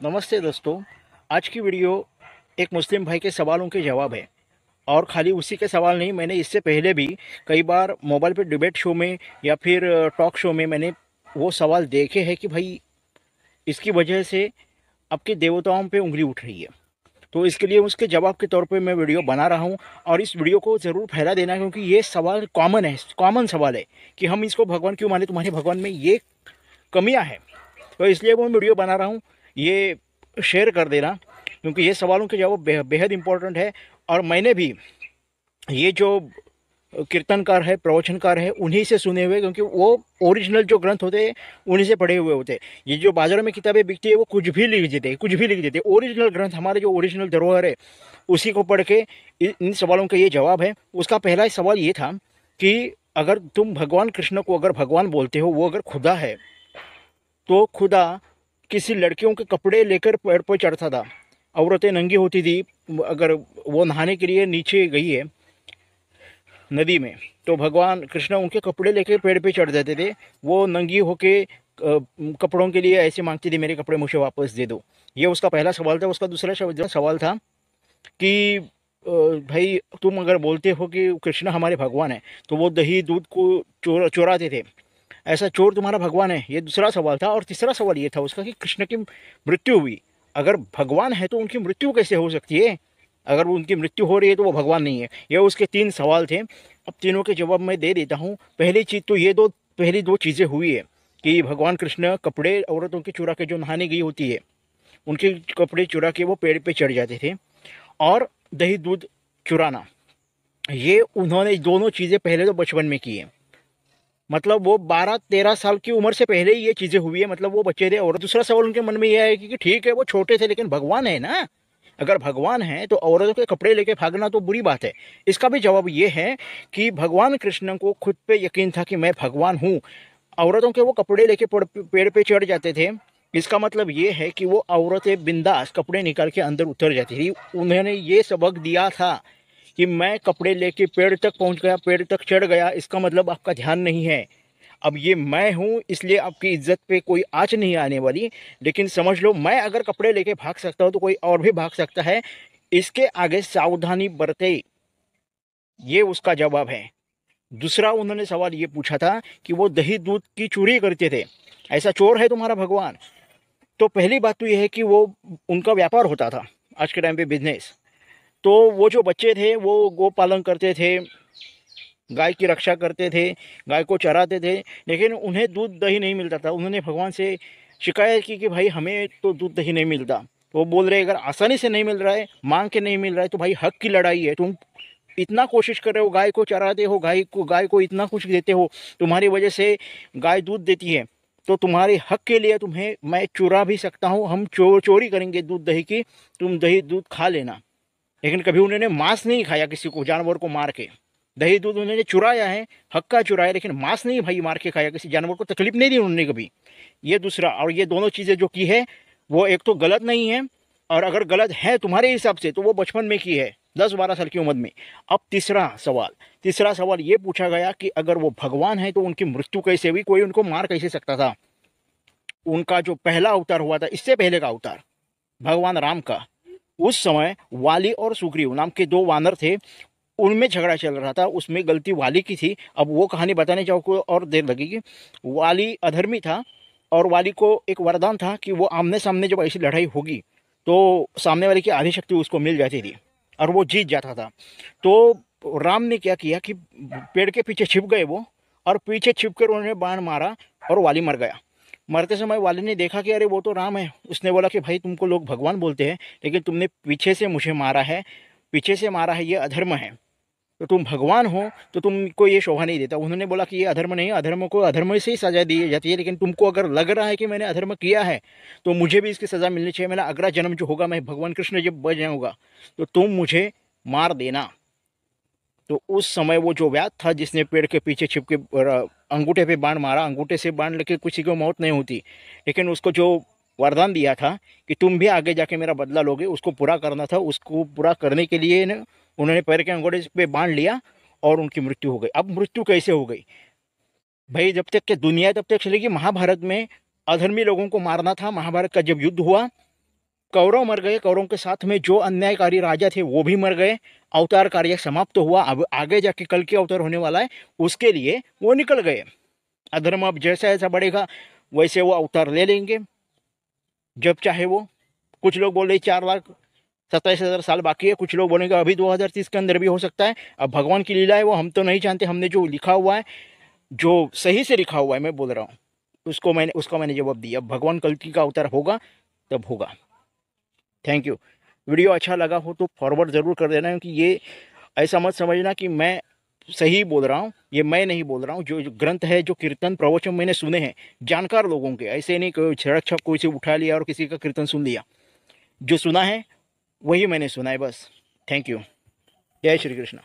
नमस्ते दोस्तों। आज की वीडियो एक मुस्लिम भाई के सवालों के जवाब है। और खाली उसी के सवाल नहीं, मैंने इससे पहले भी कई बार मोबाइल पे डिबेट शो में या फिर टॉक शो में मैंने वो सवाल देखे हैं कि भाई इसकी वजह से आपके देवताओं पे उंगली उठ रही है। तो इसके लिए उसके जवाब के तौर पे मैं वीडियो बना रहा हूँ। और इस वीडियो को ज़रूर फैला देना, क्योंकि ये सवाल कॉमन है, कॉमन सवाल है कि हम इसको भगवान क्यों माने, तुम्हारे भगवान में ये कमियां हैं। तो इसलिए वो वीडियो बना रहा हूँ। ये शेयर कर देना, क्योंकि ये सवालों के जवाब बेहद इंपॉर्टेंट है। और मैंने भी ये जो कीर्तनकार है, प्रवचनकार है, उन्हीं से सुने हुए, क्योंकि वो ओरिजिनल जो ग्रंथ होते हैं उन्हीं से पढ़े हुए होते हैं। ये जो बाजारों में किताबें बिकती है वो कुछ भी लिख देते हैं, कुछ भी लिख देते हैं। ओरिजिनल ग्रंथ, हमारे जो ओरिजिनल धरोहर है, उसी को पढ़ के इन सवालों का ये जवाब है। उसका पहला सवाल ये था कि अगर तुम भगवान कृष्ण को अगर भगवान बोलते हो, वो अगर खुदा है, तो खुदा किसी लड़कियों के कपड़े लेकर पेड़ पर चढ़ता था। औरतें नंगी होती थी। अगर वो नहाने के लिए नीचे गई है नदी में, तो भगवान कृष्ण उनके कपड़े लेकर पेड़ पे चढ़ जाते थे। वो नंगी होके कपड़ों के लिए ऐसे मांगती थी, मेरे कपड़े मुझे वापस दे दो। ये उसका पहला सवाल था। उसका दूसरा सवाल था कि भाई तुम अगर बोलते हो कि कृष्ण हमारे भगवान है, तो वो दही दूध को चोराते थे, ऐसा चोर तुम्हारा भगवान है? ये दूसरा सवाल था। और तीसरा सवाल ये था उसका कि कृष्ण की मृत्यु हुई, अगर भगवान है तो उनकी मृत्यु कैसे हो सकती है? अगर वो उनकी मृत्यु हो रही है तो वो भगवान नहीं है। ये उसके तीन सवाल थे। अब तीनों के जवाब मैं दे देता हूँ। पहली चीज़ तो ये पहली दो चीज़ें हुई है कि भगवान कृष्ण कपड़े औरतों के चुरा के, जो नहाने गई होती है उनके कपड़े चुरा के वो पेड़ पे चढ़ जाते थे। और दही दूध चुराना, ये उन्होंने दोनों चीज़ें पहले तो बचपन में की है। मतलब वो 12-13 साल की उम्र से पहले ही ये चीज़ें हुई है, मतलब वो बच्चे थे। और दूसरा सवाल उनके मन में यह है कि ठीक है वो छोटे थे, लेकिन भगवान है ना। अगर भगवान है तो औरतों के कपड़े लेके भागना तो बुरी बात है। इसका भी जवाब ये है कि भगवान कृष्ण को खुद पे यकीन था कि मैं भगवान हूँ। औरतों के वो कपड़े लेके पेड़ पे चढ़ जाते थे। इसका मतलब ये है कि वो औरतें बिंदास कपड़े निकाल के अंदर उतर जाती थी। उन्होंने ये सबक दिया था कि मैं कपड़े लेके पेड़ तक पहुंच गया, पेड़ तक चढ़ गया, इसका मतलब आपका ध्यान नहीं है। अब ये मैं हूं, इसलिए आपकी इज्जत पे कोई आंच नहीं आने वाली। लेकिन समझ लो, मैं अगर कपड़े लेके भाग सकता हूं तो कोई और भी भाग सकता है। इसके आगे सावधानी बरते, ये उसका जवाब है। दूसरा उन्होंने सवाल ये पूछा था कि वो दही दूध की चोरी करते थे, ऐसा चोर है तुम्हारा भगवान? तो पहली बात तो ये है कि वो उनका व्यापार होता था आज के टाइम पे, बिजनेस। तो वो जो बच्चे थे वो गो पालन करते थे, गाय की रक्षा करते थे, गाय को चराते थे, लेकिन उन्हें दूध दही नहीं मिलता था। उन्होंने भगवान से शिकायत की कि भाई हमें तो दूध दही नहीं मिलता। तो वो बोल रहे अगर आसानी से नहीं मिल रहा है, मांग के नहीं मिल रहा है, तो भाई हक की लड़ाई है। तुम इतना कोशिश कर रहे हो, गाय को चराते हो, गाय को इतना कुछ देते हो, तुम्हारी वजह से गाय दूध देती है, तो तुम्हारे हक के लिए तुम्हें मैं चुरा भी सकता हूँ। हम चोरी करेंगे दूध दही की, तुम दही दूध खा लेना। लेकिन कभी उन्होंने मांस नहीं खाया, किसी को जानवर को मार के। दही दूध उन्होंने चुराया है, हक्का चुराया, लेकिन मांस नहीं भाई मार के खाया, किसी जानवर को तकलीफ नहीं दी उन्होंने कभी। ये दूसरा। और ये दोनों चीज़ें जो की है वो एक तो गलत नहीं है, और अगर गलत है तुम्हारे हिसाब से तो वो बचपन में की है, 10-12 साल की उम्र में। अब तीसरा सवाल ये पूछा गया कि अगर वो भगवान है तो उनकी मृत्यु कैसे हुई, कोई उनको मार कैसे सकता था? उनका जो पहला अवतार हुआ था, इससे पहले का अवतार भगवान राम का, उस समय वाली और सुग्रीव नाम के दो वानर थे, उनमें झगड़ा चल रहा था। उसमें गलती वाली की थी। अब वो कहानी बताने जाओ को और देर लगेगी। वाली अधर्मी था, और वाली को एक वरदान था कि वो आमने सामने जब ऐसी लड़ाई होगी तो सामने वाले की आधी शक्ति उसको मिल जाती थी और वो जीत जाता था। तो राम ने क्या किया कि पेड़ के पीछे छिप गए वो, और पीछे छिप कर उन्होंने बाण मारा और वाली मर गया। मरते समय वाली ने देखा कि अरे वो तो राम है। उसने बोला कि भाई तुमको लोग भगवान बोलते हैं, लेकिन तुमने पीछे से मुझे मारा है, पीछे से मारा है, ये अधर्म है। तो तुम भगवान हो तो तुमको ये शोभा नहीं देता। उन्होंने बोला कि ये अधर्म नहीं है, अधर्म को अधर्म से ही सजा दी जाती है, लेकिन तुमको अगर लग रहा है कि मैंने अधर्म किया है तो मुझे भी इसकी सज़ा मिलनी चाहिए। मेरा अगला जन्म जो होगा, मैं भगवान कृष्ण जब बच जाऊँगा तो तुम मुझे मार देना। तो उस समय वो जो व्याध था जिसने पेड़ के पीछे छिप के अंगूठे पे बाण मारा, अंगूठे से बाण लेके किसी को मौत नहीं होती, लेकिन उसको जो वरदान दिया था कि तुम भी आगे जाके मेरा बदला लोगे, उसको पूरा करना था। उसको पूरा करने के लिए उन्होंने पैर के अंगूठे पे बाण लिया और उनकी मृत्यु हो गई। अब मृत्यु कैसे हो गई भाई? जब तक कि दुनिया तब तक चलेगी। महाभारत में अधर्मी लोगों को मारना था। महाभारत का जब युद्ध हुआ कौरव मर गए, कौरव के साथ में जो अन्यायकारी राजा थे वो भी मर गए, अवतार कार्य समाप्त तो हुआ। अब आगे जाके कल की अवतार होने वाला है, उसके लिए वो निकल गए। अधर्म अब जैसा जैसा बढ़ेगा वैसे वो अवतार ले लेंगे जब चाहे वो। कुछ लोग बोल रहे 4,27,000 साल बाकी है, कुछ लोग बोलेंगे अभी 2030 के अंदर भी हो सकता है। अब भगवान की लीला है, वो हम तो नहीं जानते। हमने जो लिखा हुआ है, जो सही से लिखा हुआ है, मैं बोल रहा हूँ, उसका मैंने जवाब दिया। अब भगवान कल्कि का अवतार होगा तब होगा। Thank you. वीडियो अच्छा लगा हो तो फॉरवर्ड ज़रूर कर देना, क्योंकि ये ऐसा मत समझना कि मैं सही बोल रहा हूँ, ये मैं नहीं बोल रहा हूँ। जो ग्रंथ है, जो कीर्तन प्रवचन मैंने सुने हैं जानकार लोगों के, ऐसे नहीं कोई झड़क छप कोई से उठा लिया और किसी का कीर्तन सुन लिया। जो सुना है वही मैंने सुना है बस। Thank you. जय श्री कृष्ण।